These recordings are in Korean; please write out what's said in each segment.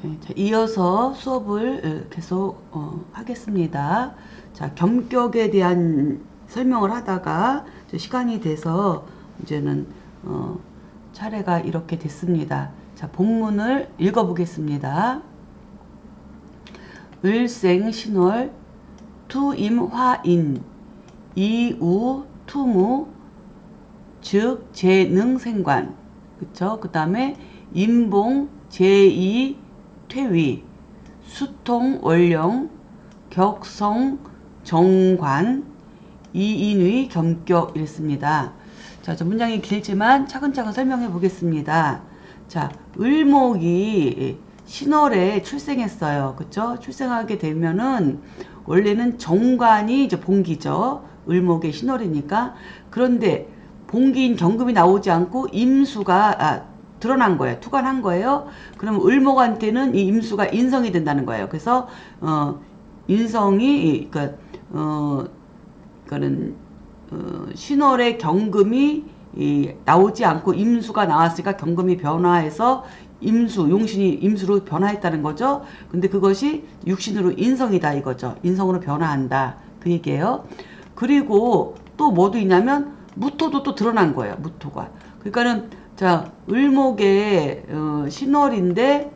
네, 자, 이어서 수업을 계속 하겠습니다. 자, 겸격에 대한 설명을 하다가 시간이 돼서 이제는 차례가 이렇게 됐습니다. 자, 본문을 읽어보겠습니다. 을생신월 투임화인 이우투무 즉 재능생관, 그쵸? 그 다음에 임봉 제2 퇴위 수통 원령 격성 정관 이인의 겸격 이랬습니다. 자, 저 문장이 길지만 차근차근 설명해 보겠습니다. 자, 을목이 신월에 출생했어요. 그쵸? 출생하게 되면은 원래는 정관이 이제 봉기죠. 을목의 신월이니까. 그런데 봉기인 경금이 나오지 않고 임수가 드러난 거예요. 투관한 거예요. 그럼 을목한테는 이 임수가 인성이 된다는 거예요. 그래서 인성이 그거는 신월의 경금이 나오지 않고 임수가 나왔으니까 경금이 변화해서 임수, 용신이 임수로 변화했다는 거죠. 근데 그것이 육신으로 인성이다 이거죠. 인성으로 변화한다. 그 얘기예요. 그리고 또 뭐도 있냐면 무토도 또 드러난 거예요. 무토가. 그러니까는 자, 을목의 신월인데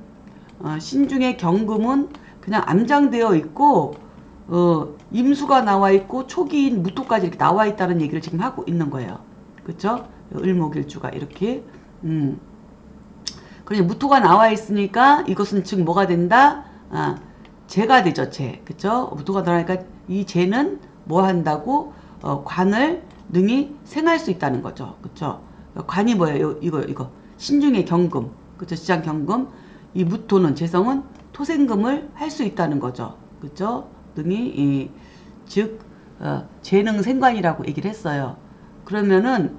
신중의 경금은 그냥 암장되어 있고 임수가 나와 있고 초기인 무토까지 이렇게 나와 있다는 얘기를 지금 하고 있는 거예요. 그쵸? 을목일주가 이렇게 그러니 무토가 나와 있으니까 이것은 즉 뭐가 된다? 재가 되죠. 재. 그쵸? 무토가 나오니까 이 재는 뭐 한다고? 관을 능히 생할 수 있다는 거죠. 그쵸? 관이 뭐예요? 이거. 신중의 경금. 그쵸? 지장 경금. 이 무토는, 재성은 토생금을 할 수 있다는 거죠. 그쵸? 능히, 즉, 재능 생관이라고 얘기를 했어요. 그러면은,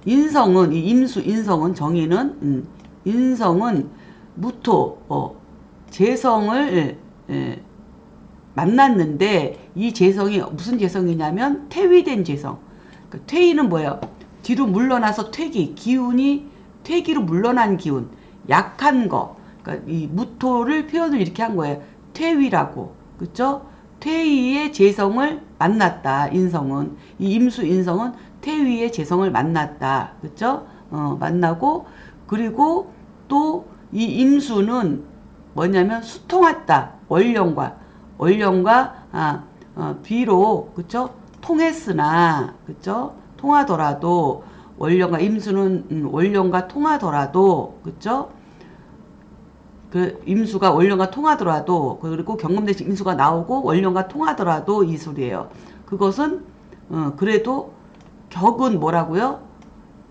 인성은, 이 임수, 인성은, 정의는, 인성은 무토, 재성을, 만났는데, 이 재성이 무슨 재성이냐면, 퇴위된 재성. 그러니까 퇴위는 뭐예요? 뒤로 물러나서 퇴기, 기운이 퇴기로 물러난 기운, 약한 거. 그러니까 이 무토를 표현을 이렇게 한 거예요. 퇴위라고. 그쵸? 퇴위의 재성을 만났다. 인성은. 이 임수 인성은 퇴위의 재성을 만났다. 그쵸? 만나고, 그리고 또 이 임수는 뭐냐면 수통했다. 원령과, 비록, 그쵸? 통했으나, 그쵸? 통하더라도, 원령과 임수는, 원령과 통하더라도, 그쵸? 그 임수가 원령과 통하더라도, 그리고 경금 대신 임수가 나오고 원령과 통하더라도 이 소리예요. 그것은 그래도 격은 뭐라고요?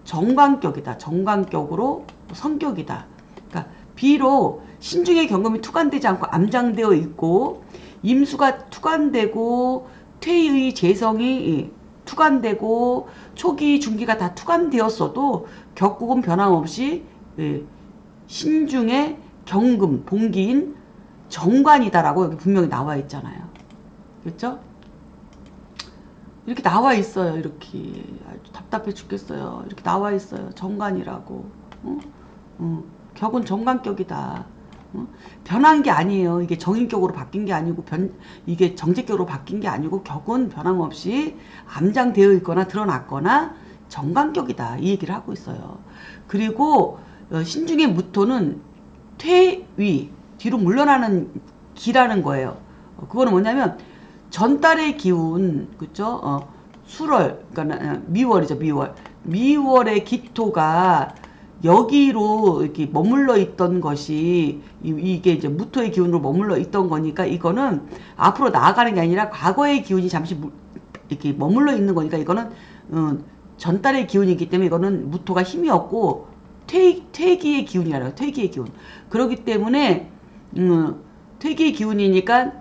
정관격이다. 정관격으로 성격이다. 그러니까 비록 신중의 경금이 투관되지 않고 암장되어 있고 임수가 투관되고 퇴의 재성이 투관되고 초기 중기가 다 투관되었어도 격국은 변함없이 신중의 경금, 봉기인 정관이다라고 여기 분명히 나와 있잖아요. 그렇죠? 이렇게 나와 있어요. 이렇게 아주 답답해 죽겠어요. 이렇게 나와 있어요. 정관이라고. 격은 정관격이다. 변한 게 아니에요. 이게 정인격으로 바뀐 게 아니고 이게 정제격으로 바뀐 게 아니고 격은 변함없이 암장되어 있거나 드러났거나 정관격이다. 이 얘기를 하고 있어요. 그리고 신중의 무토는 퇴위, 뒤로 물러나는 기라는 거예요. 그거는 뭐냐면 전달의 기운, 그쵸? 수월, 그러니까 미월이죠, 미월. 미월의 기토가 여기로 이렇게 머물러 있던 것이 이게 이제 무토의 기운으로 머물러 있던 거니까 이거는 앞으로 나아가는 게 아니라 과거의 기운이 잠시 이렇게 머물러 있는 거니까 이거는 전달의 기운이기 때문에 이거는 무토가 힘이 없고 퇴기의 기운이라요. 퇴기의 기운. 그렇기 때문에 퇴기의 기운이니까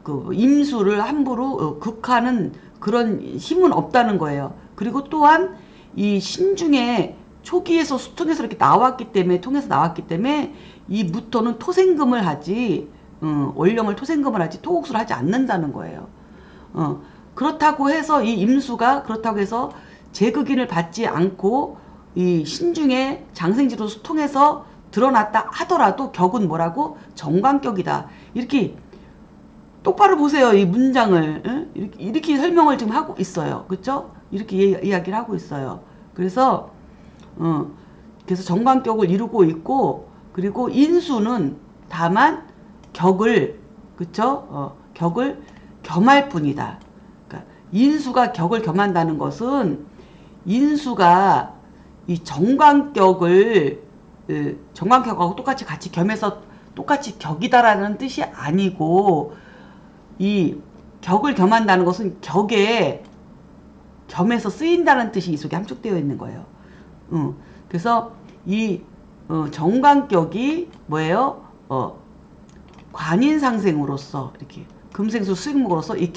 그 임수를 함부로 극하는 그런 힘은 없다는 거예요. 그리고 또한 이 신중에 초기에서 수통에서 이렇게 나왔기 때문에 통해서 나왔기 때문에 이 무토는 토생금을 하지 원령을 토생금을 하지 토옥수를 하지 않는다는 거예요. 그렇다고 해서 이 임수가 그렇다고 해서 재극인을 받지 않고 이 신중에 장생지로 수통해서 드러났다 하더라도 격은 뭐라고? 정관격이다. 이렇게 똑바로 보세요. 이 문장을. 응? 이렇게 설명을 지금 하고 있어요. 그쵸? 이렇게 이야기를 하고 있어요. 그래서 정관격을 이루고 있고, 그리고 인수는 다만 격을, 그쵸? 격을 겸할 뿐이다. 그러니까 인수가 격을 겸한다는 것은 인수가 이 정관격을 정관격하고 똑같이 같이 겸해서 똑같이 격이다라는 뜻이 아니고, 이 격을 겸한다는 것은 격에 겸해서 쓰인다는 뜻이 이 속에 함축되어 있는 거예요. 그래서 이 정관격이 뭐예요? 관인상생으로서 이렇게 금생수 수익목으로서 이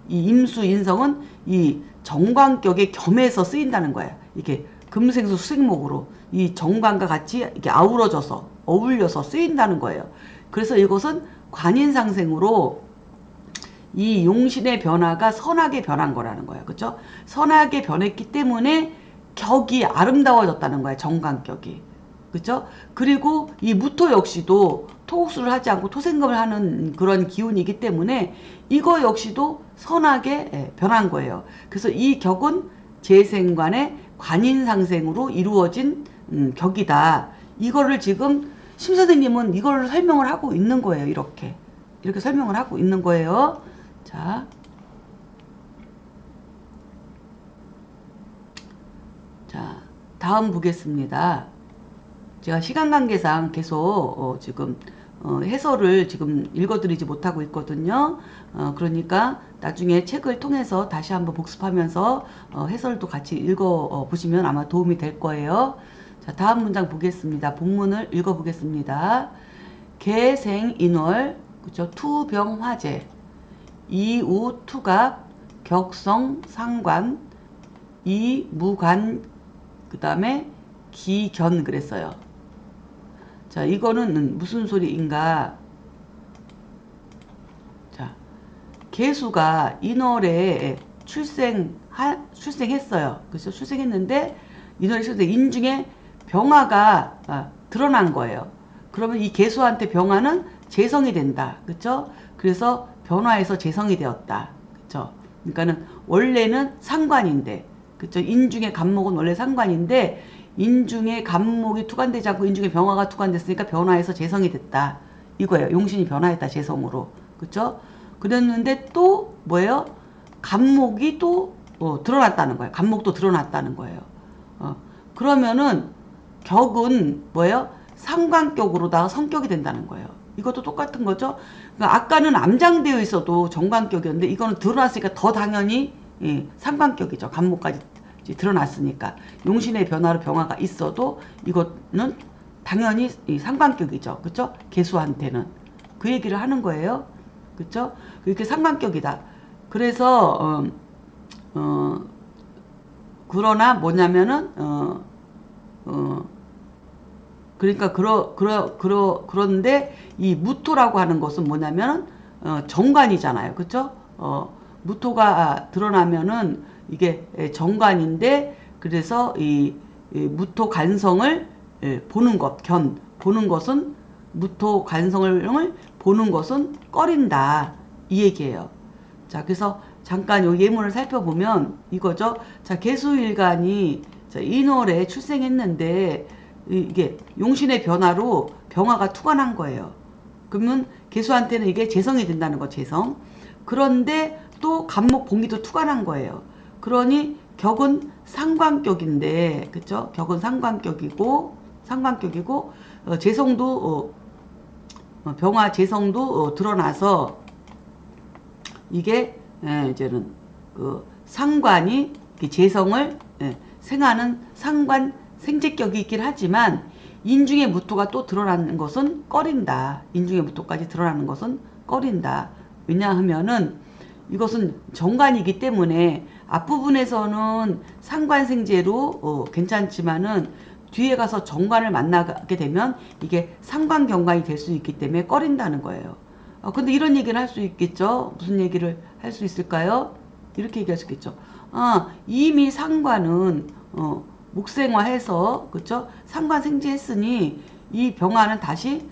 임수 인성은 이 정관격에 겸해서 쓰인다는 거예요. 이게 금생수 수익목으로 이 정관과 같이 이렇게 아우러져서 어울려서 쓰인다는 거예요. 그래서 이것은 관인상생으로 이 용신의 변화가 선하게 변한 거라는 거예요. 그렇죠? 선하게 변했기 때문에 격이 아름다워졌다는 거예요. 정관격이. 그렇죠? 그리고 이 무토 역시도 토국수를 하지 않고 토생금을 하는 그런 기운이기 때문에 이거 역시도 선하게 변한 거예요. 그래서 이 격은 재생관의 관인상생으로 이루어진 격이다. 이거를 지금 심 선생님은 이걸 설명을 하고 있는 거예요. 이렇게 설명을 하고 있는 거예요. 자, 다음 보겠습니다. 제가 시간 관계상 계속 지금 해설을 지금 읽어드리지 못하고 있거든요. 그러니까 나중에 책을 통해서 다시 한번 복습하면서 해설도 같이 읽어보시면 아마 도움이 될 거예요. 자, 다음 문장 보겠습니다. 본문을 읽어보겠습니다. 개생인월, 그죠? 투병화재, 이우투갑, 격성상관, 이무관, 그 다음에 기견 그랬어요. 자, 이거는 무슨 소리인가? 자, 개수가 인월에 출생했어요. 그래서 출생했는데 인월에 출생 인중에 병화가 드러난 거예요. 그러면 이 개수한테 병화는 재성이 된다. 그쵸? 그래서 변화해서 재성이 되었다. 그쵸? 그러니까는 원래는 상관인데, 그쵸? 인중의 간목은 원래 상관인데 인중의 간목이 투관되지 않고 인중의 병화가 투관됐으니까 변화해서 재성이 됐다. 이거예요. 용신이 변화했다. 재성으로. 그쵸? 그랬는데 또 뭐예요? 간목이 또 드러났다는 거예요. 간목도 드러났다는 거예요. 그러면은 격은 뭐예요? 상관격으로다가 성격이 된다는 거예요. 이것도 똑같은 거죠. 그러니까 아까는 암장되어 있어도 정관격이었는데 이거는 드러났으니까 더 당연히 상관격이죠. 간목까지 드러났으니까 용신의 변화로 병화가 있어도 이거는 당연히 상관격이죠. 그렇죠? 개수한테는 그 얘기를 하는 거예요. 그렇죠? 이렇게 상관격이다. 그래서 그러나 뭐냐면은 그러니까 그런데 이 무토라고 하는 것은 뭐냐면 정관이잖아요. 그렇죠? 무토가 드러나면은 이게 정관인데 그래서 이 무토 간성을 보는 것, 보는 것은 무토 간성을 보는 것은 꺼린다. 이 얘기예요. 자, 그래서 잠깐 요 예문을 살펴보면 이거죠. 자, 개수일간이 인월에 출생했는데 이게 용신의 변화로 병화가 투관한 거예요. 그러면 개수한테는 이게 재성이 된다는 거, 재성. 그런데 또 간목 봉기도 투관한 거예요. 그러니 격은 상관격인데, 그쵸? 격은 상관격이고 재성도 병화 재성도 드러나서 이게 이제는 그 상관이 재성을 생하는 상관 생재격이 있긴 하지만 인중의 무토가 또 드러나는 것은 꺼린다. 인중의 무토까지 드러나는 것은 꺼린다. 왜냐하면은 이것은 정관이기 때문에 앞부분에서는 상관생재로 괜찮지만은 뒤에 가서 정관을 만나게 되면 이게 상관경관이 될 수 있기 때문에 꺼린다는 거예요. 근데 이런 얘기를 할 수 있겠죠? 무슨 얘기를 할 수 있을까요? 이렇게 얘기할 수 있겠죠. 이미 상관은 목생화해서, 그쵸? 상관 생지했으니 이 병화는 다시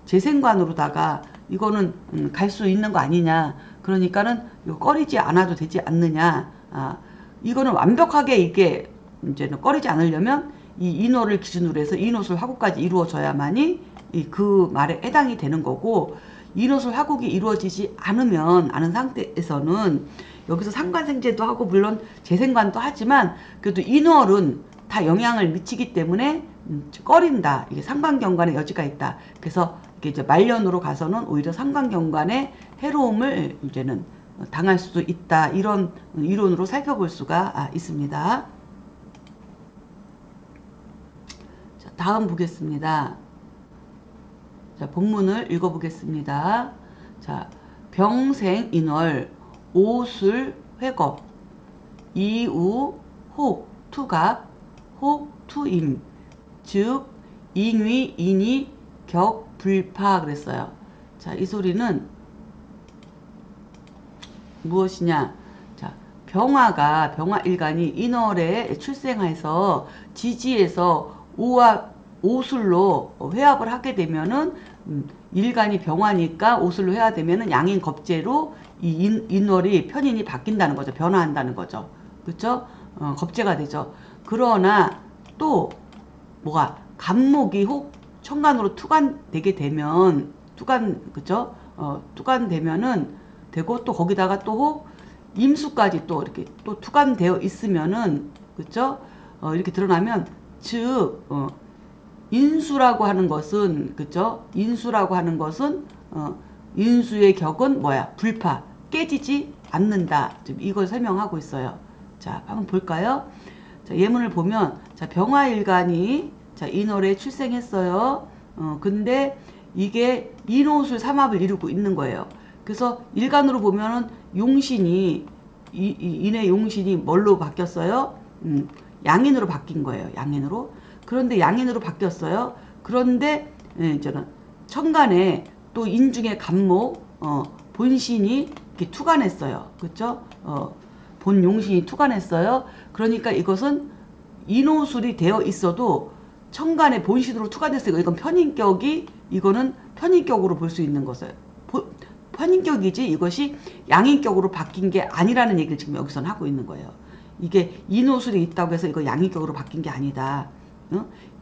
재생관으로다가 이거는 갈 수 있는 거 아니냐. 그러니까는 이거 꺼리지 않아도 되지 않느냐. 이거는 완벽하게 이게 이제는 꺼리지 않으려면 이 인호를 기준으로 해서 인호술 화국까지 이루어져야만이 그 말에 해당이 되는 거고, 인호술 화국이 이루어지지 않은 상태에서는 여기서 상관생제도 하고 물론 재생관도 하지만 그래도 인월은 다 영향을 미치기 때문에 꺼린다. 이게 상관경관의 여지가 있다. 그래서 이게 이제 말년으로 가서는 오히려 상관경관의 해로움을 이제는 당할 수도 있다. 이런 이론으로 살펴볼 수가 있습니다. 자, 다음 보겠습니다. 자, 본문을 읽어보겠습니다. 자, 병생인월 오술 회겁 이우 혹 투갑 혹 투임 즉 잉위 인이 격 불파 그랬어요. 자, 이 소리는 무엇이냐? 자, 병화일간이 인월에 출생해서 지지에서 오술로 회합을 하게 되면은 일간이 병화니까 오술로 회합되면은 양인 겁재로 이 인월이 편인이 바뀐다는 거죠. 변화한다는 거죠. 그렇죠? 겁재가 되죠. 그러나 또 뭐가 간목이 혹 천간으로 투간되게 되면 그죠? 투간되면은 되고 또 거기다가 또 혹 임수까지 또 이렇게 또 투간되어 있으면은 그죠? 이렇게 드러나면 즉 인수라고 하는 것은 그죠? 인수라고 하는 것은 인수의 격은 뭐야? 불파 깨지지 않는다. 지금 이걸 설명하고 있어요. 자, 한번 볼까요? 자, 예문을 보면 자, 병화일간이 자, 인월에 출생했어요. 근데 이게 인호술 삼합을 이루고 있는 거예요. 그래서 일간으로 보면은 용신이 인의 용신이 뭘로 바뀌었어요? 양인으로 바뀐 거예요. 양인으로. 그런데 양인으로 바뀌었어요. 그런데 저는 천간에 또 인중의 간목 본신이 이렇게 투간했어요. 그렇죠? 본 용신이 투간했어요. 그러니까 이것은 인호술이 되어 있어도 천간의 본신으로 투간했어요. 이건 편인격이 이거는 편인격으로 볼 수 있는 것을 편인격이지 이것이 양인격으로 바뀐 게 아니라는 얘기를 지금 여기서는 하고 있는 거예요. 이게 인호술이 있다고 해서 이거 양인격으로 바뀐 게 아니다.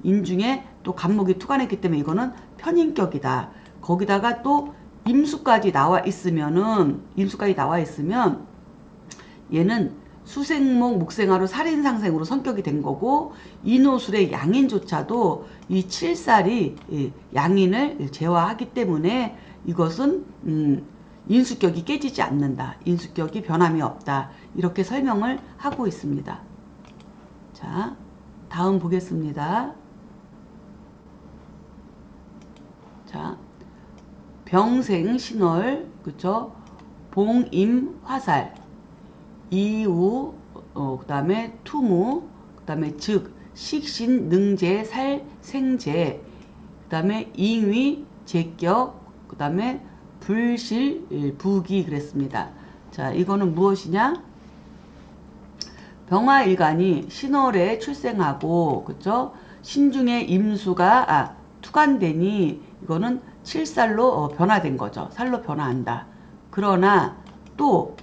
인중에 또 간목이 투간했기 때문에 이거는 편인격이다. 거기다가 또 임수까지 나와 있으면 얘는 수생목 목생화로 살인상생으로 성격이 된 거고 인호술의 양인조차도 이 칠살이 양인을 제화하기 때문에 이것은 인수격이 깨지지 않는다. 인수격이 변함이 없다. 이렇게 설명을 하고 있습니다. 자, 다음 보겠습니다. 자, 병생신월 그쵸? 봉임화살 이우 그 다음에 투무 그 다음에 즉 식신 능재 살생재 그 다음에 잉위 제격 그 다음에 불실 부기 그랬습니다. 자, 이거는 무엇이냐? 병화일간이 신월에 출생하고 그쵸? 신중에 임수가 투간되니 이거는 칠살로 변화된 거죠. 살로 변화한다. 그러나 또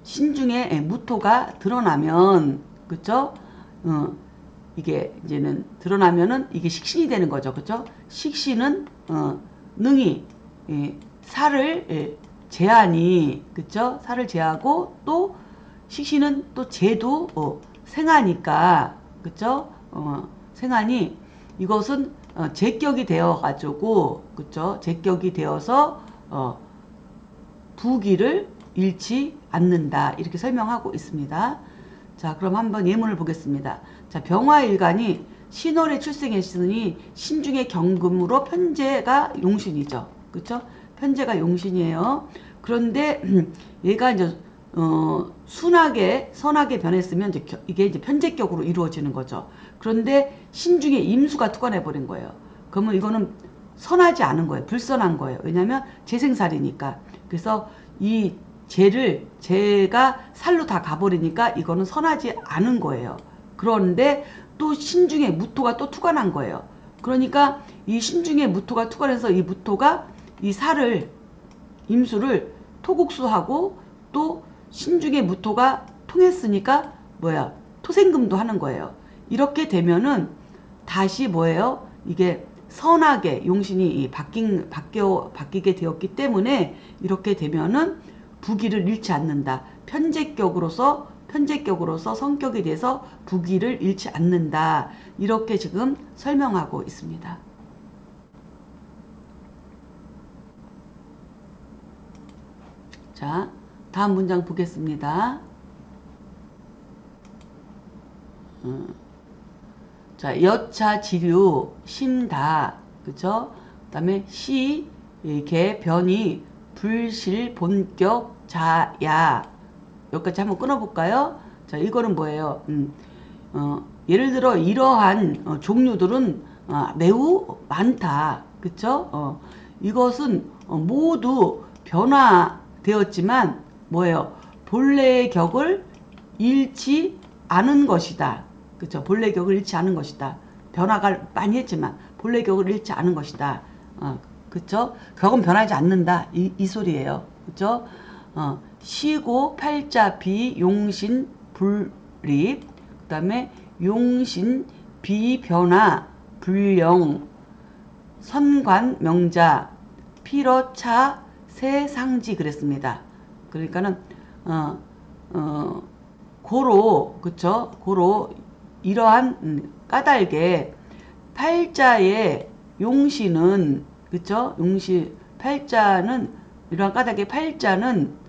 신중에 무토가 드러나면 그쵸? 이게 이제는 드러나면은 이게 식신이 되는 거죠. 그쵸? 식신은 능히 살을 제하니 그쵸? 살을 제하고 또 식신은 또 재도 생하니까 그쵸? 생하니 이것은 제격이 되어 가지고 그쵸? 제격이 되어서 부기를 잃지 않는다. 이렇게 설명하고 있습니다. 자, 그럼 한번 예문을 보겠습니다. 자, 병화일간이 신월에 출생했으니 신중의 경금으로 편재가 용신이죠. 그쵸? 편재가 용신이에요. 그런데 얘가 이제 순하게 선하게 변했으면 이게 이제 편재격으로 이루어지는 거죠. 그런데 신중에 임수가 투관해 버린 거예요. 그러면 이거는 선하지 않은 거예요. 불선한 거예요. 왜냐하면 재생살이니까. 그래서 이 재가 살로 다 가버리니까 이거는 선하지 않은 거예요. 그런데 또 신중에 무토가 또 투관한 거예요. 그러니까 이 신중에 무토가 투관해서 이 무토가 이 살을 임수를 토국수하고 또 신중에 무토가 통했으니까 뭐야 토생금도 하는 거예요. 이렇게 되면은 다시 뭐예요? 이게 선하게 용신이 바뀌게 되었기 때문에 이렇게 되면은 부기를 잃지 않는다. 편재격으로서 성격에 대해서 부기를 잃지 않는다. 이렇게 지금 설명하고 있습니다. 자, 다음 문장 보겠습니다. 자, 여차 지류 심다 그죠? 그다음에 시 개 변이 불실 본격 자야 여기까지 한번 끊어볼까요? 자, 이거는 뭐예요? 예를 들어 이러한 종류들은 매우 많다. 그쵸? 이것은 모두 변화되었지만 뭐예요? 본래의 격을 잃지 않은 것이다. 그쵸? 본래의 격을 잃지 않은 것이다. 변화가 많이 했지만 본래의 격을 잃지 않은 것이다. 그쵸? 격은 변하지 않는다. 이 소리예요. 그쵸? 시고 팔자 비 용신 불립 그 다음에 용신 비변화 불령 선관 명자 필어차 세상지 그랬습니다. 그러니까는 고로 그쵸? 고로 이러한 까닭에 팔자의 용신은 그쵸? 팔자는 이러한 까닭에 팔자는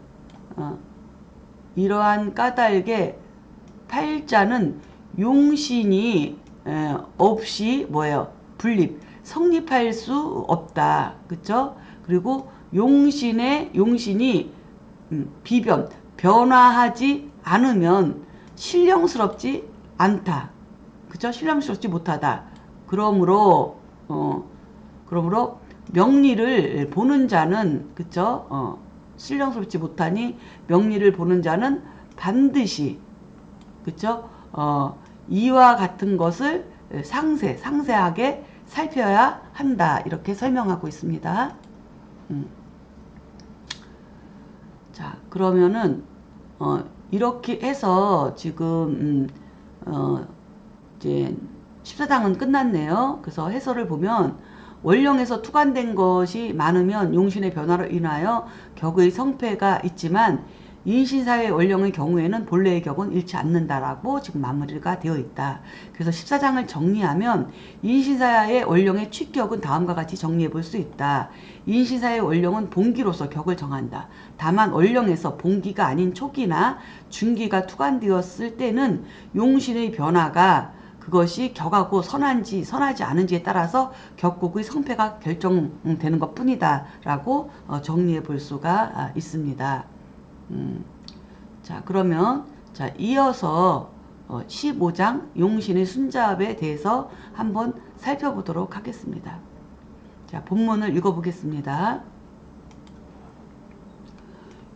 이러한 까닭에 팔자는 용신이 없이 뭐예요? 분립 성립할 수 없다. 그쵸? 그리고 용신이 변화하지 않으면 신령스럽지 않다. 그쵸? 신령스럽지 못하다. 그러므로 명리를 보는 자는 그쵸? 신령스럽지 못하니 명리를 보는 자는 반드시 그쵸? 이와 같은 것을 상세하게 살펴야 한다. 이렇게 설명하고 있습니다. 자, 그러면은 이렇게 해서 지금 이제 14장은 끝났네요. 그래서 해설을 보면 원령에서 투관된 것이 많으면 용신의 변화로 인하여 격의 성패가 있지만 인신사의 원령의 경우에는 본래의 격은 잃지 않는다라고 지금 마무리가 되어 있다. 그래서 14장을 정리하면 인신사의 원령의 취격은 다음과 같이 정리해 볼 수 있다. 인신사의 원령은 본기로서 격을 정한다. 다만 원령에서 본기가 아닌 초기나 중기가 투관되었을 때는 용신의 변화가 그것이 격하고 선한지 선하지 않은지에 따라서 격국의 성패가 결정되는 것 뿐이다 라고 정리해 볼 수가 있습니다. 자, 그러면 자 이어서 15장 용신의 순잡에 대해서 한번 살펴보도록 하겠습니다. 자, 본문을 읽어보겠습니다.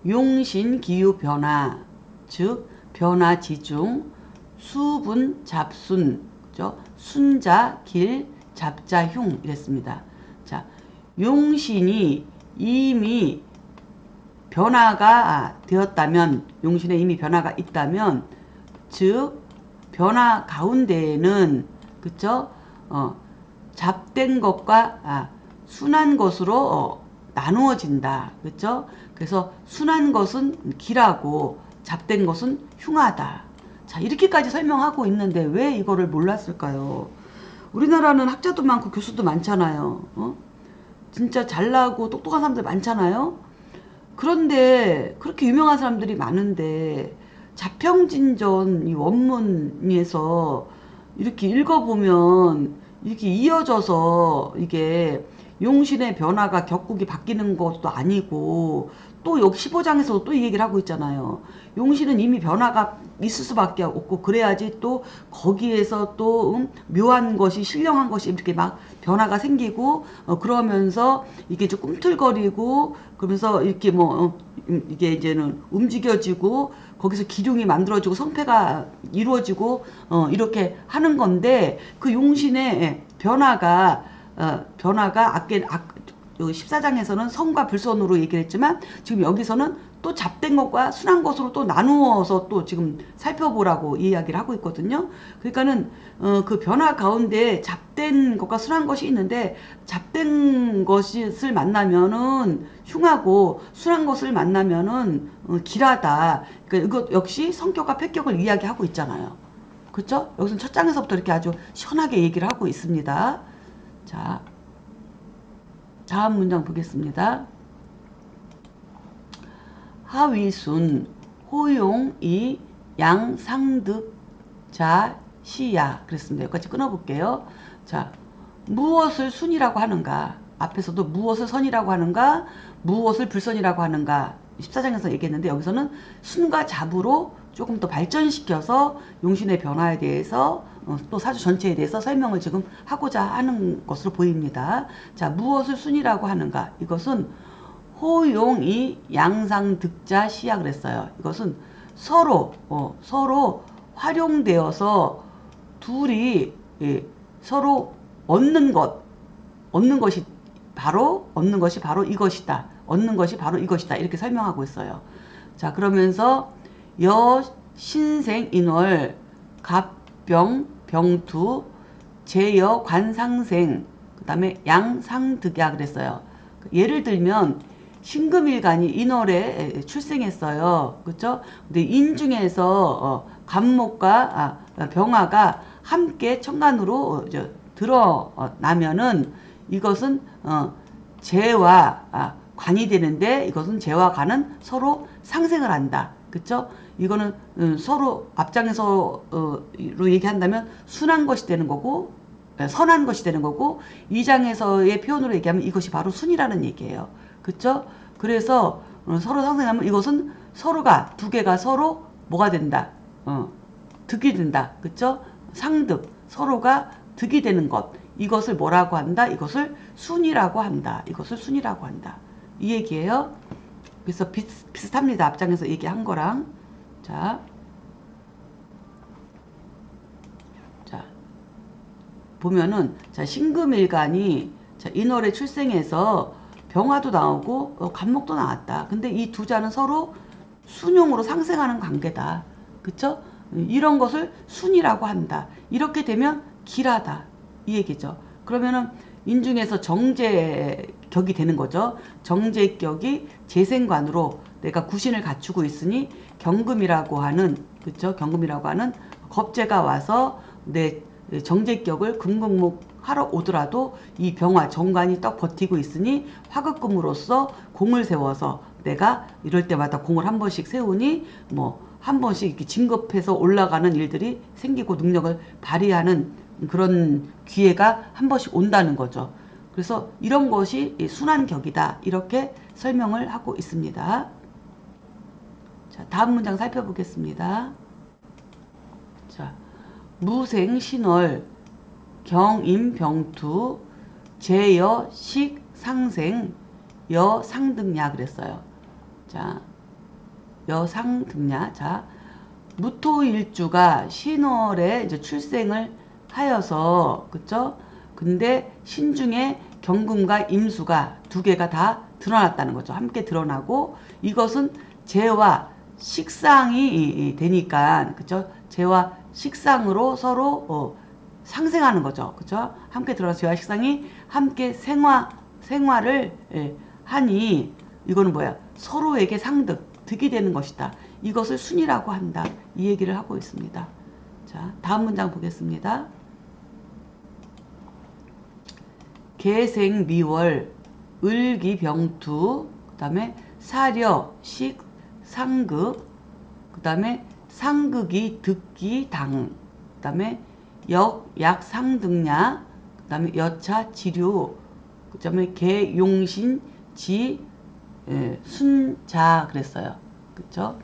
용신 기후 변화 즉 변화 지중 수분 잡순 그죠? 순자 길 잡자 흉 이랬습니다. 자, 용신이 이미 변화가 되었다면 용신에 이미 변화가 있다면 즉 변화 가운데에는 그쵸? 잡된 것과 순한 것으로 나누어진다. 그쵸? 그래서 순한 것은 길하고 잡된 것은 흉하다. 자, 이렇게까지 설명하고 있는데 왜 이거를 몰랐을까요? 우리나라는 학자도 많고 교수도 많잖아요. 진짜 잘나고 똑똑한 사람들 많잖아요. 그런데 그렇게 유명한 사람들이 많은데 자평진전 이 원문에서 이렇게 읽어보면 이렇게 이어져서 이게 용신의 변화가 격국이 바뀌는 것도 아니고 또 여기 15장에서도 또 이 얘기를 하고 있잖아요. 용신은 이미 변화가 있을 수밖에 없고 그래야지 또 거기에서 또 묘한 것이 신령한 것이 이렇게 막 변화가 생기고 그러면서 이게 좀 꿈틀거리고 그러면서 이렇게 이게 이제는 움직여지고 거기서 기둥이 만들어지고 성패가 이루어지고 이렇게 하는 건데 그 용신의 변화가 여기 14장에서는 선과 불선으로 얘기를 했지만 지금 여기서는 또 잡된 것과 순한 것으로 또 나누어서 또 지금 살펴보라고 이야기를 하고 있거든요. 그러니까는 그 변화 가운데 잡된 것과 순한 것이 있는데 잡된 것을 만나면은 흉하고 순한 것을 만나면은 길하다. 그러니까 이것 역시 성격과 패격을 이야기하고 있잖아요. 그렇죠? 여기서는 첫 장에서부터 이렇게 아주 시원하게 얘기를 하고 있습니다. 자, 다음 문장 보겠습니다. 하위순 호용이 양상득자 시야 그랬습니다. 여기까지 끊어볼게요. 자, 무엇을 순이라고 하는가? 앞에서도 무엇을 선이라고 하는가? 무엇을 불선이라고 하는가? 14장에서 얘기했는데 여기서는 순과 잡으로 조금 더 발전시켜서 용신의 변화에 대해서 또 사주 전체에 대해서 설명을 지금 하고자 하는 것으로 보입니다. 자, 무엇을 순이라고 하는가? 이것은 호용이 양상득자 시야 그랬어요. 이것은 서로 활용되어서 둘이 서로 얻는 것이 바로 이것이다. 얻는 것이 바로 이것이다. 이렇게 설명하고 있어요. 자, 그러면서 여신생인월 갑병병투 제여관상생 그 다음에 양상득야 그랬어요. 예를 들면 신금일간이 인월에 출생했어요. 그렇죠? 근데 인중에서 간목과 병화가 함께 천간으로 드러나면은 이것은 재와 관이 되는데 이것은 재와 관은 서로 상생을 한다. 그렇죠? 이거는 서로 앞장에서로 얘기한다면 순한 것이 되는 거고 선한 것이 되는 거고 이 장에서의 표현으로 얘기하면 이것이 바로 순이라는 얘기예요. 그쵸? 그래서 서로 상생하면 이것은 서로가 두 개가 서로 뭐가 된다. 득이 된다. 그쵸? 상득. 서로가 득이 되는 것. 이것을 뭐라고 한다? 이것을 순이라고 한다. 이것을 순이라고 한다. 이 얘기예요. 그래서 비슷합니다. 앞장에서 얘기한 거랑. 자, 보면은 자 신금일간이 자 인월에 출생해서 병화도 나오고 간목도 나왔다. 근데 이 두 자는 서로 순용으로 상생하는 관계다. 그쵸? 이런 것을 순이라고 한다. 이렇게 되면 길하다. 이 얘기죠. 그러면은 인중에서 정제격이 되는 거죠. 정제격이 재생관으로 내가 구신을 갖추고 있으니 경금이라고 하는 그쵸? 경금이라고 하는 겁재가 와서 내 정제격을 금극목 하러 오더라도 이 병화 정관이 딱 버티고 있으니 화극금으로서 공을 세워서 내가 이럴 때마다 공을 한 번씩 세우니 한 번씩 이렇게 진급해서 올라가는 일들이 생기고 능력을 발휘하는 그런 기회가 한 번씩 온다는 거죠. 그래서 이런 것이 순한 격이다. 이렇게 설명을 하고 있습니다. 자, 다음 문장 살펴보겠습니다. 자, 무생신월 경임병투 제여식상생 여상등야 그랬어요. 자, 여상등야. 자, 무토일주가 신월에 이제 출생을 하여서 그쵸? 근데 신중에 경금과 임수가 두 개가 다 드러났다는 거죠. 함께 드러나고 이것은 재와 식상이 되니까 그쵸? 재와 식상으로 서로 상생하는 거죠. 그쵸? 함께 들어가서 재와 식상이 함께 생활을 하니 이거는 뭐야? 서로에게 득이 되는 것이다. 이것을 순이라고 한다. 이 얘기를 하고 있습니다. 자, 다음 문장 보겠습니다. 개생미월 을기병투 그 다음에 사려식 상극 그 다음에 상극이 득기당 그 다음에 역약상등야 그 다음에 여차지류 그 다음에 개용신지 순자 그랬어요. 그쵸?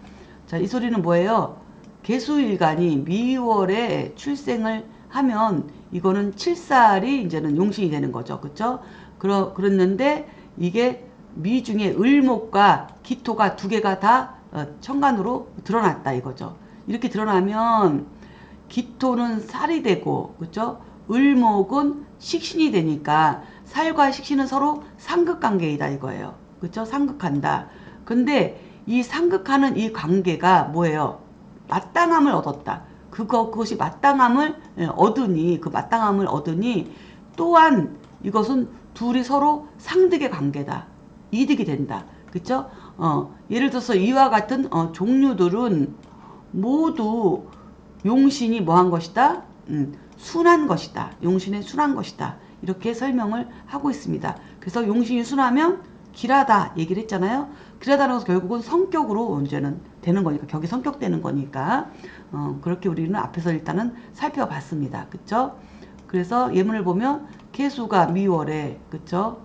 자, 이 소리는 뭐예요? 개수일간이 미월에 출생을 하면 이거는 7살이 이제는 용신이 되는 거죠. 그쵸? 그랬는데 이게 미 중에 을목과 기토가 두 개가 다 천간으로 드러났다 이거죠. 이렇게 드러나면 기토는 살이 되고, 그죠? 을목은 식신이 되니까 살과 식신은 서로 상극관계이다 이거예요. 그죠? 상극한다. 근데 이 상극하는 이 관계가 뭐예요? 마땅함을 얻었다. 그것이 마땅함을 얻으니, 그 마땅함을 얻으니 또한 이것은 둘이 서로 상득의 관계다. 이득이 된다. 그쵸? 예를 들어서 이와 같은 종류들은 모두 용신이 뭐한 것이다? 순한 것이다. 용신의 순한 것이다. 이렇게 설명을 하고 있습니다. 그래서 용신이 순하면 길하다 얘기를 했잖아요. 길하다는 것은 결국은 성격으로 이제는 되는 거니까, 격이 성격되는 거니까 그렇게 우리는 앞에서 일단은 살펴봤습니다. 그쵸? 그래서 예문을 보면 개수가 미월에, 그쵸?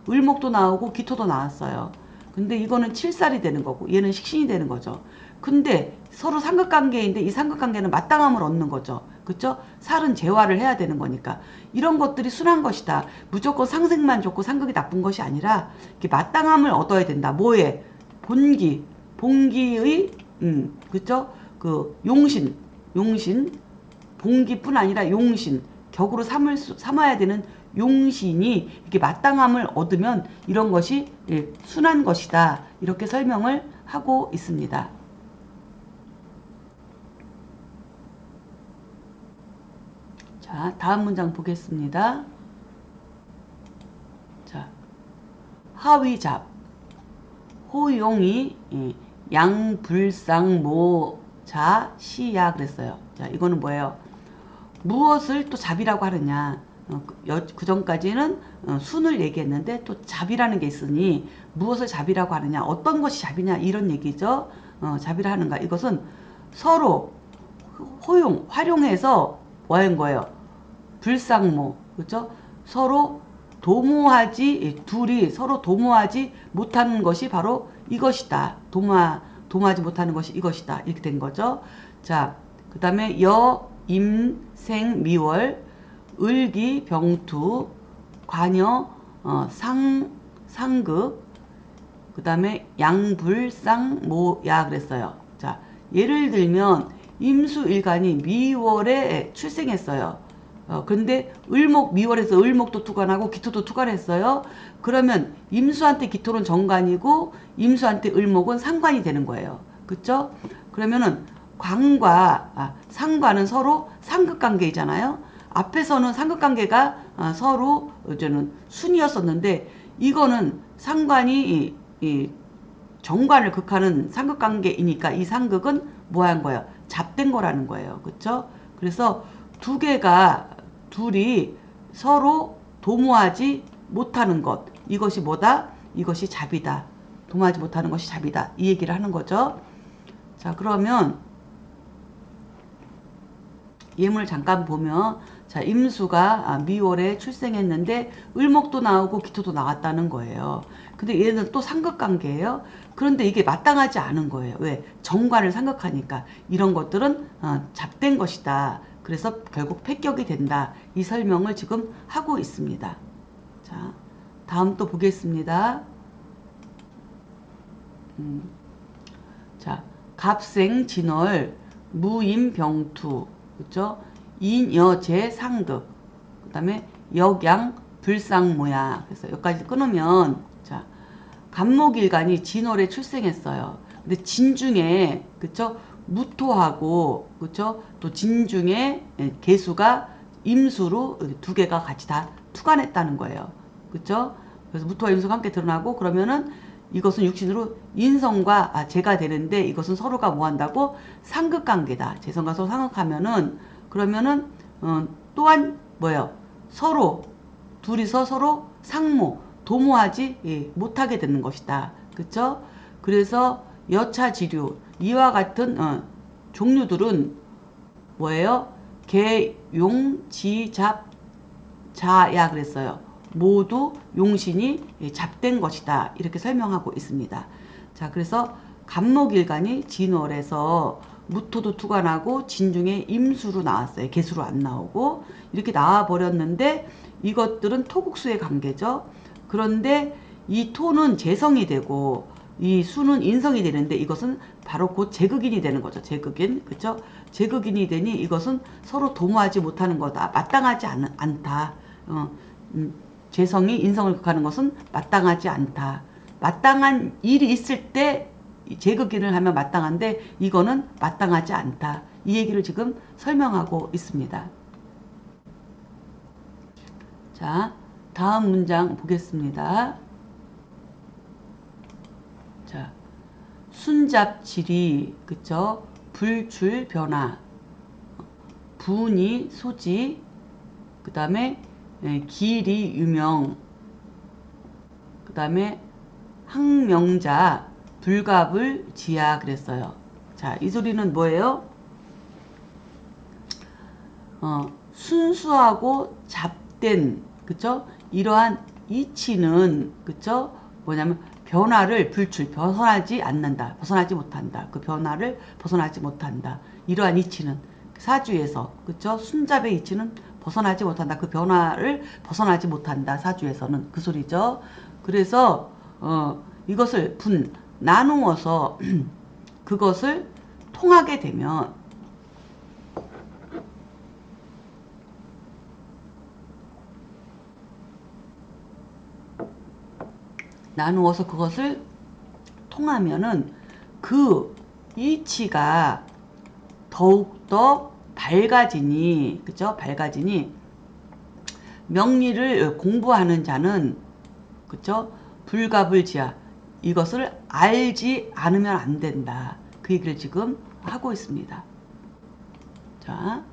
을목도 나오고 기토도 나왔어요. 근데 이거는 7살이 되는 거고 얘는 식신이 되는 거죠. 근데 서로 상극관계인데 이 상극관계는 마땅함을 얻는 거죠. 그쵸? 살은 재화를 해야 되는 거니까. 이런 것들이 순한 것이다. 무조건 상생만 좋고 상극이 나쁜 것이 아니라 이렇게 마땅함을 얻어야 된다. 뭐에? 본기. 본기의 그쵸? 그 용신. 본기뿐 아니라 용신. 격으로 삼아야 되는 용신이 이렇게 마땅함을 얻으면 이런 것이 순한 것이다. 이렇게 설명을 하고 있습니다. 자, 다음 문장 보겠습니다. 자, 하위잡 호용이 양불상모자 시야 그랬어요. 자, 이거는 뭐예요? 무엇을 또 잡이라고 하느냐. 그 전까지는 순을 얘기했는데 또 잡이라는 게 있으니 무엇을 잡이라고 하느냐. 어떤 것이 잡이냐 이런 얘기죠. 잡이라 하는가. 이것은 서로 활용해서 뭐 하는 거예요? 불상모. 그죠? 서로 둘이 서로 도모하지 못하는 것이 바로 이것이다. 도모하지 못하는 것이 이것이다. 이렇게 된 거죠. 자, 그 다음에 임생 미월 을기 병투 관여 상극 그 다음에 양불상모야 그랬어요. 자, 예를 들면 임수일간이 미월에 출생했어요. 그런데 미월에서 을목도 투관하고 기토도 투관했어요. 그러면 임수한테 기토는 정관이고 임수한테 을목은 상관이 되는 거예요. 그쵸? 그러면은 상관은 서로 상극관계이잖아요. 앞에서는 상극관계가 서로 이제는 순이었었는데 이거는 상관이 이 정관을 극하는 상극관계이니까 이 상극은 뭐 한 거예요? 잡된 거라는 거예요. 그쵸? 그래서 둘이 서로 도모하지 못하는 것. 이것이 뭐다? 이것이 잡이다. 도모하지 못하는 것이 잡이다. 이 얘기를 하는 거죠. 자, 그러면 예문을 잠깐 보면 자, 임수가 미월에 출생했는데 을목도 나오고 기토도 나왔다는 거예요. 근데 얘는 또 상극관계예요. 그런데 이게 마땅하지 않은 거예요. 왜? 정관을 상극하니까 이런 것들은 잡된 것이다. 그래서 결국 패격이 된다. 이 설명을 지금 하고 있습니다. 자, 다음 또 보겠습니다. 자, 갑생 진월 무임병투 그죠? 인여제 상극 그 다음에 역양 불상모야. 그래서 여기까지 끊으면 자, 갑목일간이 진월에 출생했어요. 근데 진중에 그쵸? 무토하고 그쵸? 또 진중에 개수가 임수로 두 개가 같이 다 투관했다는 거예요. 그쵸? 그래서 무토와 임수가 함께 드러나고 그러면은 이것은 육신으로 인성과 재가 되는데 이것은 서로가 뭐 한다고? 상극관계다. 재성과 서로 상극하면은 그러면은 또한 뭐예요? 둘이서 서로 상모, 도모하지 못하게 되는 것이다. 그쵸? 그래서 여차지류 이와 같은 종류들은 뭐예요? 개, 용, 지, 잡, 자야 그랬어요. 모두 용신이 잡된 것이다. 이렇게 설명하고 있습니다. 자, 그래서 갑목일간이 진월에서 무토도 투관하고 진중에 임수로 나왔어요. 개수로 안 나오고 이렇게 나와 버렸는데 이것들은 토국수의 관계죠. 그런데 이 토는 재성이 되고 이 수는 인성이 되는데 이것은 바로 곧 제극인이 되는 거죠. 제극인. 그죠? 제극인이 되니 이것은 서로 동호하지 못하는 거다. 마땅하지 않다. 재성이 인성을 극하는 것은 마땅하지 않다. 마땅한 일이 있을 때 제극인을 하면 마땅한데 이거는 마땅하지 않다. 이 얘기를 지금 설명하고 있습니다. 자, 다음 문장 보겠습니다. 자, 순잡질이, 그쵸? 불출 변화, 분이 소지, 그 다음에 길이 유명, 그 다음에 항명자, 불갑을 지야 그랬어요. 자, 이 소리는 뭐예요? 순수하고 잡된, 그쵸? 이러한 이치는, 그쵸? 뭐냐면 변화를 불출, 벗어나지 않는다. 벗어나지 못한다. 그 변화를 벗어나지 못한다. 이러한 이치는 사주에서, 그쵸? 순잡의 이치는 벗어나지 못한다. 그 변화를 벗어나지 못한다. 사주에서는 그 소리죠. 그래서 이것을 나누어서 그것을 통하게 되면 나누어서 그것을 통하면은 그 이치가 더욱더 밝아지니, 그죠? 밝아지니 명리를 공부하는 자는, 그죠? 불갑을 지야. 이것을 알지 않으면 안 된다. 그 얘기를 지금 하고 있습니다. 자,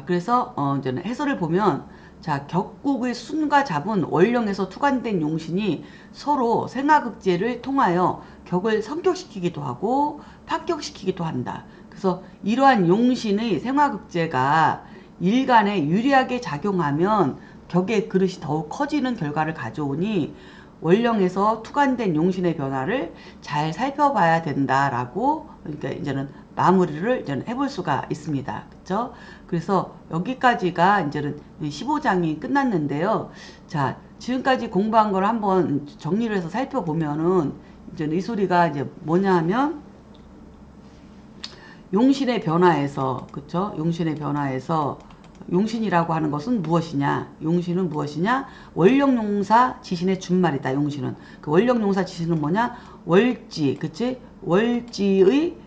그래서 이제는 해설을 보면, 자, 격국의 순과 잡은 월령에서 투관된 용신이 서로 생화극제를 통하여 격을 성격시키기도 하고 파격시키기도 한다. 그래서 이러한 용신의 생화극제가 일간에 유리하게 작용하면 격의 그릇이 더욱 커지는 결과를 가져오니 월령에서 투관된 용신의 변화를 잘 살펴봐야 된다라고, 그러니까 이제는 마무리를 이제는 해볼 수가 있습니다. 그렇죠? 그래서 여기까지가 이제는 15장이 끝났는데요. 자, 지금까지 공부한 걸 한번 정리를 해서 살펴보면은 이제는 이 소리가 이제 뭐냐 하면 용신의 변화에서, 그쵸? 용신의 변화에서 용신이라고 하는 것은 무엇이냐? 용신은 무엇이냐? 월령용사 지신의 준말이다. 용신은. 그 월령용사 지신은 뭐냐? 월지, 그치? 월지의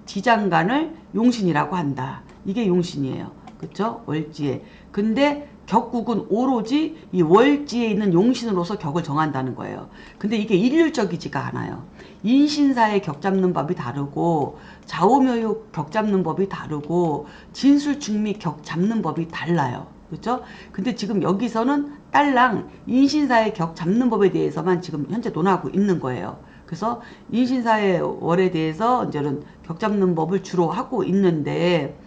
지장간을 용신이라고 한다. 이게 용신이에요. 그쵸? 월지에. 근데 격국은 오로지 이 월지에 있는 용신으로서 격을 정한다는 거예요. 근데 이게 일률적이지가 않아요. 인신사의 격 잡는 법이 다르고 좌우묘육 격 잡는 법이 다르고 진술중미 격 잡는 법이 달라요. 그렇죠? 근데 지금 여기서는 딸랑 인신사의 격 잡는 법에 대해서만 지금 현재 논하고 있는 거예요. 그래서 인신사의 월에 대해서 이제는 격 잡는 법을 주로 하고 있는데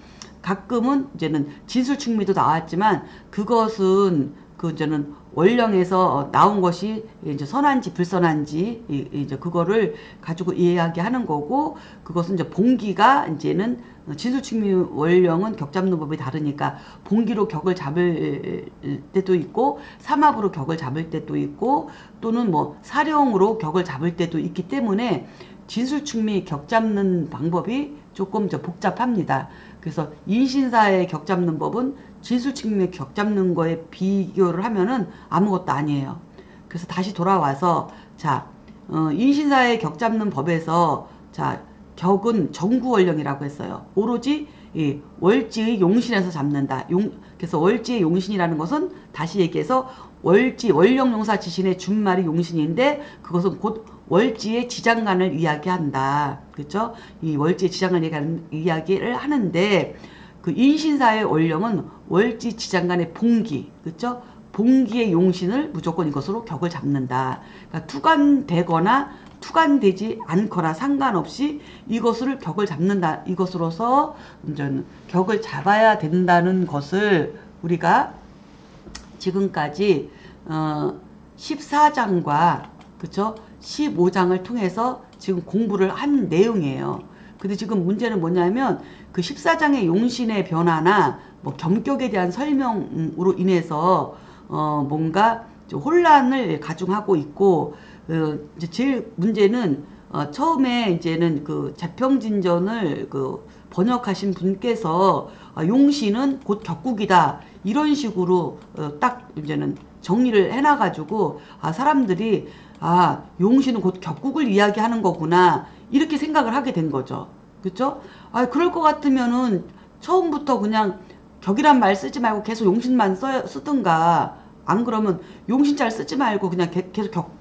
가끔은 이제는 진술충미도 나왔지만 그것은 그 이제는 월령에서 나온 것이 이제 선한지 불선한지 이제 그거를 가지고 이야기하는 거고, 그것은 이제 봉기가 이제는 진술충미 월령은 격 잡는 법이 다르니까 봉기로 격을 잡을 때도 있고 삼합으로 격을 잡을 때도 있고 또는 뭐 사령으로 격을 잡을 때도 있기 때문에 진술충미 격 잡는 방법이 조금 이제 복잡합니다. 그래서 인신사의 격 잡는 법은 진술충미 격 잡는 거에 비교를 하면은 아무것도 아니에요. 그래서 다시 돌아와서 자, 인신사의 격 잡는 법에서 자, 격은 정구월령이라고 했어요. 오로지 이 월지의 용신에서 잡는다. 그래서 월지의 용신이라는 것은 다시 얘기해서 월지 월령용사 지신의 준말이 용신인데 그것은 곧 월지의 지장간을 이야기한다. 그렇죠? 이 월지의 지장간을 이야기를 하는데 그 인신사의 월령은 월지 지장간의 봉기, 그렇죠? 봉기의 용신을 무조건 이것으로 격을 잡는다. 그러니까 투관되거나 투관되지 않거나 상관없이 이것을 격을 잡는다. 이것으로서 이제 격을 잡아야 된다는 것을 우리가 지금까지 14장과 그쵸? 15장을 통해서 지금 공부를 한 내용이에요. 근데 지금 문제는 뭐냐면 그 14장의 용신의 변화나 뭐 겸격에 대한 설명으로 인해서 뭔가 혼란을 가중하고 있고 이제 제일 문제는 처음에 이제는 그 자평진전을 그 번역하신 분께서 용신은 곧 격국이다 이런 식으로 딱 이제는 정리를 해놔가지고 사람들이 용신은 곧 격국을 이야기하는 거구나 이렇게 생각을 하게 된 거죠. 그쵸? 그럴 것 같으면은 처음부터 그냥 격이란 말 쓰지 말고 계속 용신만 쓰든가 안 그러면 용신잘 쓰지 말고 그냥 계속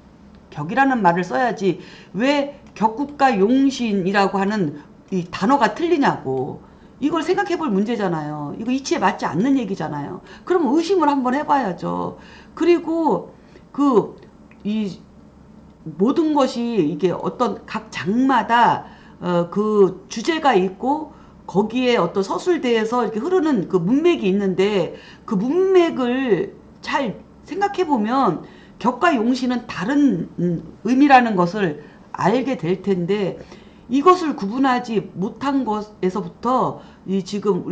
격이라는 말을 써야지 왜 격국과 용신이라고 하는 이 단어가 틀리냐고. 이걸 생각해 볼 문제잖아요. 이거 이치에 맞지 않는 얘기잖아요. 그러면 의심을 한번 해봐야죠. 그리고 이 모든 것이 이게 어떤 각 장마다 그 주제가 있고 거기에 어떤 서술대에서 이렇게 흐르는 그 문맥이 있는데 그 문맥을 잘 생각해 보면 격과 용신은 다른 의미라는 것을 알게 될 텐데 이것을 구분하지 못한 것에서부터 지금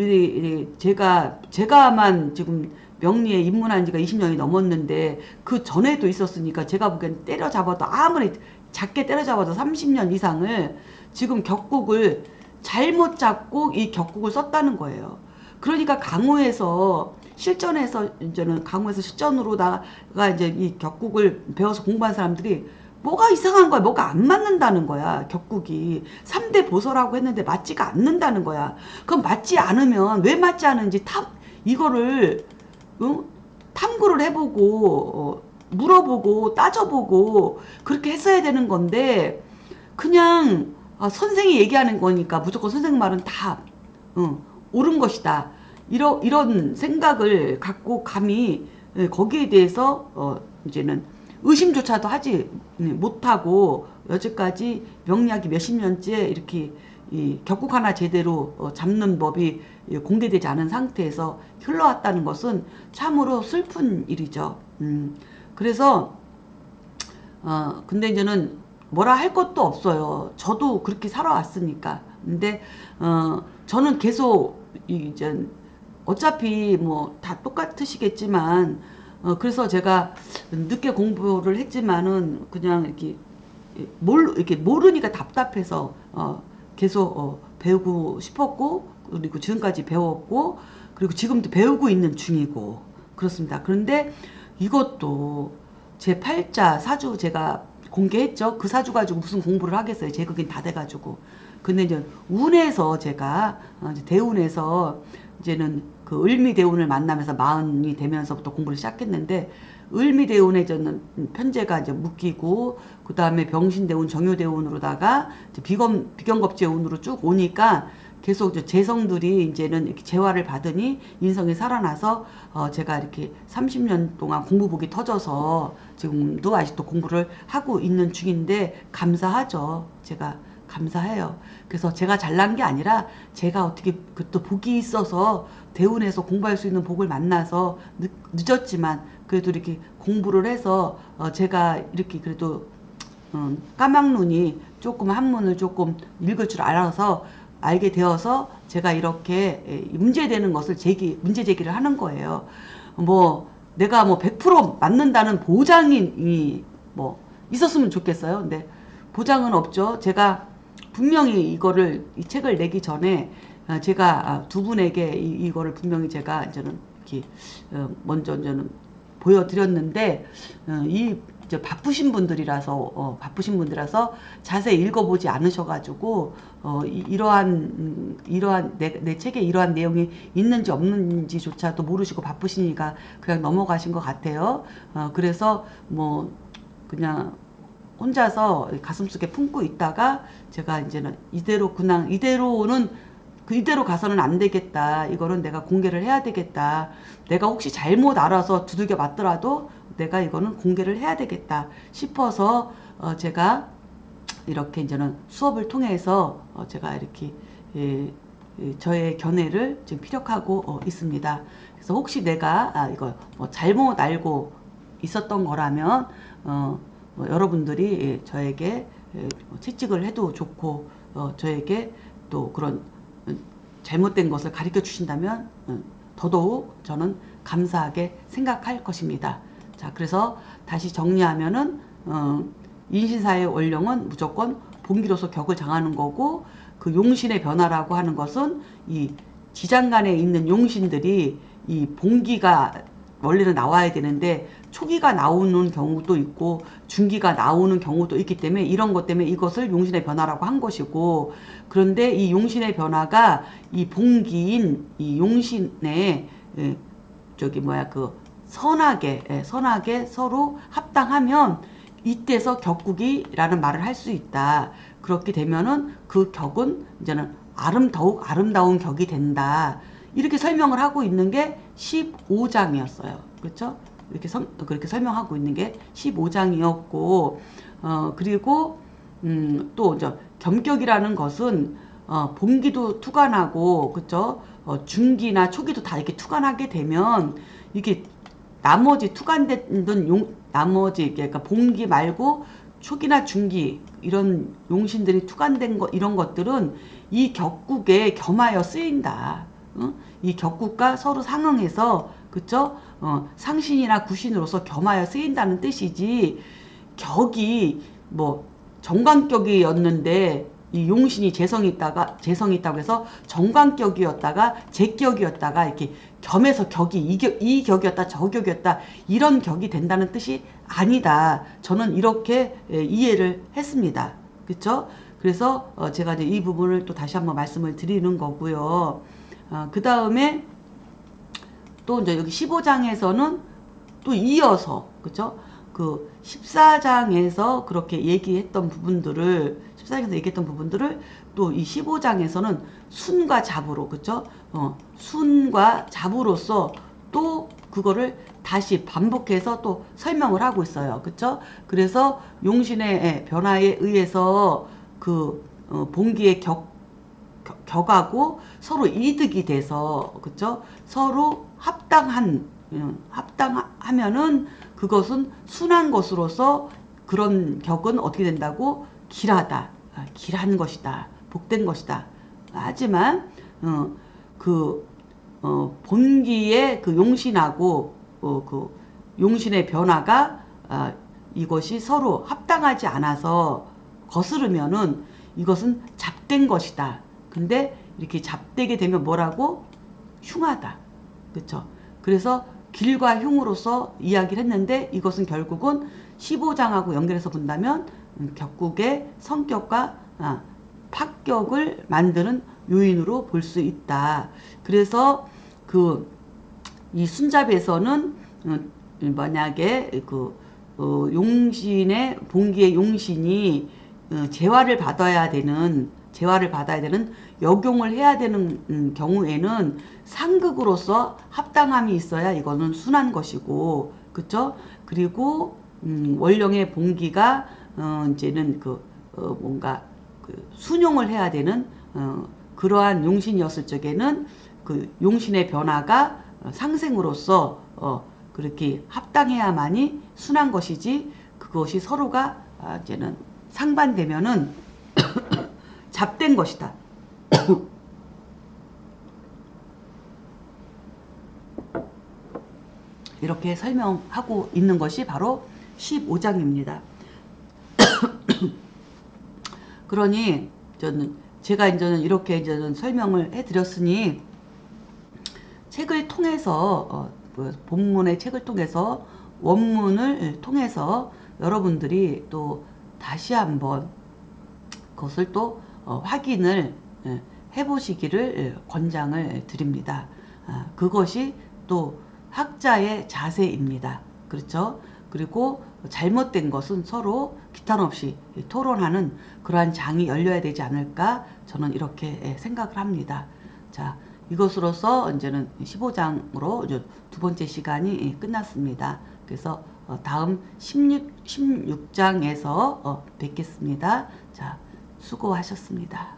제가만 지금 명리에 입문한 지가 20년이 넘었는데 그 전에도 있었으니까 제가 보기엔 때려잡아도 아무리 작게 때려잡아도 30년 이상을 지금 격국을 잘못 잡고 이 격국을 썼다는 거예요. 그러니까 강호에서 실전에서 이제는 강호에서 실전으로다가 이제 이 격국을 배워서 공부한 사람들이 뭐가 이상한 거야. 뭐가 안 맞는다는 거야. 격국이 3대 보서라고 했는데 맞지가 않는다는 거야. 그럼 맞지 않으면 왜 맞지 않은지 이거를 탐구를 해보고 물어보고 따져보고 그렇게 했어야 되는 건데 그냥 선생이 얘기하는 거니까 무조건 선생 말은 다 옳은 것이다. 이런 생각을 갖고 감히 거기에 대해서 이제는 의심조차도 하지 못하고 여지까지 명리학이 몇십 년째 이렇게 이 격국 하나 제대로 잡는 법이 공개되지 않은 상태에서 흘러왔다는 것은 참으로 슬픈 일이죠. 그래서 근데 이제는 뭐라 할 것도 없어요. 저도 그렇게 살아왔으니까. 근데 저는 계속 이제 어차피 뭐 다 똑같으시겠지만 그래서 제가 늦게 공부를 했지만은 그냥 이렇게 모르니까 답답해서 계속 배우고 싶었고 그리고 지금까지 배웠고 그리고 지금도 배우고 있는 중이고 그렇습니다. 그런데 이것도 제 8자 사주 제가 공개했죠. 그 사주 가지고 무슨 공부를 하겠어요. 제극인 다 돼가지고. 근데 이제 운에서 제가 이제 대운에서 이제는 그 을미대운을 만나면서 마흔이 되면서부터 공부를 시작했는데 을미대운에 저는 편제가 이제 묶이고 그 다음에 병신대운 정유대운으로다가 비견겁제운으로 쭉 오니까 계속 재성들이 이제는 이렇게 재화를 받으니 인성이 살아나서 제가 이렇게 30년 동안 공부복이 터져서 지금도 아직도 공부를 하고 있는 중인데 감사하죠. 제가 감사해요. 그래서 제가 잘난 게 아니라 제가 어떻게 또 복이 있어서 대운에서 공부할 수 있는 복을 만나서 늦었지만 그래도 이렇게 공부를 해서 제가 이렇게 그래도 까막눈이 조금 한문을 조금 읽을 줄 알아서 알게 되어서 제가 이렇게 문제되는 것을 문제 제기를 하는 거예요. 뭐 내가 뭐 100% 맞는다는 보장이 뭐 있었으면 좋겠어요. 근데 보장은 없죠. 제가 분명히 이 책을 내기 전에 제가 두 분에게 이거를 분명히 제가 이제는 이렇게 먼저 이제는 보여드렸는데 이제 바쁘신 분들이라서 자세히 읽어보지 않으셔가지고 이러한 내 책에 이러한 내용이 있는지 없는지조차도 모르시고 바쁘시니까 그냥 넘어가신 것 같아요. 그래서 뭐 그냥 혼자서 가슴속에 품고 있다가 제가 이제는 이대로 가서는 안 되겠다. 이거는 내가 공개를 해야 되겠다. 내가 혹시 잘못 알아서 두들겨 맞더라도 내가 이거는 공개를 해야 되겠다 싶어서 제가 이렇게 이제는 수업을 통해서 제가 이렇게 저의 견해를 지금 피력하고 있습니다. 그래서 혹시 내가 이거 뭐 잘못 알고 있었던 거라면 뭐 여러분들이 저에게 채찍을 해도 좋고 저에게 또 그런 잘못된 것을 가르쳐 주신다면 더더욱 저는 감사하게 생각할 것입니다. 자, 그래서 다시 정리하면은 인신사의 원령은 무조건 본기로서 격을 장하는 거고, 그 용신의 변화라고 하는 것은 이 지장간에 있는 용신들이 이 본기가 원래는 나와야 되는데 초기가 나오는 경우도 있고 중기가 나오는 경우도 있기 때문에 이런 것 때문에 이것을 용신의 변화라고 한 것이고, 그런데 이 용신의 변화가 이 본기인 이 용신의 저기 뭐야 그 선하게 서로 합당하면 이때서 격국이라는 말을 할 수 있다. 그렇게 되면은 그 격은 이제는 더욱 아름다운 격이 된다. 이렇게 설명을 하고 있는 게 15장이었어요. 그렇죠? 그렇게 설명하고 있는 게 15장이었고, 그리고 또 이제 겸격이라는 것은 본기도 투관하고, 그렇죠? 중기나 초기도 다 이렇게 투관하게 되면 이게 나머지 투관된 나머지 그러니까 본기 말고 초기나 중기 이런 용신들이 투관된 것 이런 것들은 이 격국에 겸하여 쓰인다. 이 격국과 서로 상응해서 그쵸? 상신이나 구신으로서 겸하여 쓰인다는 뜻이지, 격이 뭐 정관격이었는데 이 용신이 재성이 있다고 해서 정관격이었다가 제격이었다가 이렇게 겸해서 격이 이 격이었다 저 격이었다 이런 격이 된다는 뜻이 아니다. 저는 이렇게 이해를 했습니다. 그렇죠? 그래서 제가 이제 이 부분을 또 다시 한번 말씀을 드리는 거고요. 그 다음에 또 이제 여기 15장에서는 또 이어서 그렇죠? 그 14장에서 그렇게 얘기했던 부분들을 14장에서 얘기했던 부분들을 또 이 15장에서는 순과 잡으로 그렇죠? 순과 잡으로서 또 그거를 다시 반복해서 또 설명을 하고 있어요. 그렇죠? 그래서 용신의 변화에 의해서 그 본기의 격하고 서로 이득이 돼서 그렇죠? 서로 합당하면은 그것은 순한 것으로서 그런 격은 어떻게 된다고? 길하다. 길한 것이다. 복된 것이다. 하지만 본기의 그 용신하고 그 용신의 변화가 이것이 서로 합당하지 않아서 거스르면은 이것은 잡된 것이다. 근데 이렇게 잡되게 되면 뭐라고? 흉하다. 그쵸? 그래서 길과 흉으로서 이야기를 했는데 이것은 결국은 15장하고 연결해서 본다면 격국의 성격과 파격을 만드는 요인으로 볼 수 있다. 그래서 이 순잡에서는 만약에 용신의 본기의 용신이 재화를 받아야 되는 역용을 해야 되는 경우에는 상극으로서 합당함이 있어야 이거는 순한 것이고, 그쵸? 그리고 원령의 본기가 이제는 뭔가 순용을 해야 되는 그러한 용신이었을 적에는 그 용신의 변화가 상생으로서 그렇게 합당해야만이 순한 것이지, 그것이 서로가 이제는 상반되면은 잡된 것이다. 이렇게 설명하고 있는 것이 바로 15장입니다. 그러니 제가 이제는 이렇게 설명을 해드렸으니 책을 통해서 본문의 책을 통해서 원문을 통해서 여러분들이 또 다시 한번 그것을 또 확인을 해보시기를 권장을 드립니다. 그것이 또 학자의 자세입니다. 그렇죠? 그리고 잘못된 것은 서로 기탄 없이 토론하는 그러한 장이 열려야 되지 않을까, 저는 이렇게 생각을 합니다. 자, 이것으로서 이제는 15장으로 이제 두 번째 시간이 끝났습니다. 그래서 다음 16장에서 뵙겠습니다. 자, 수고하셨습니다.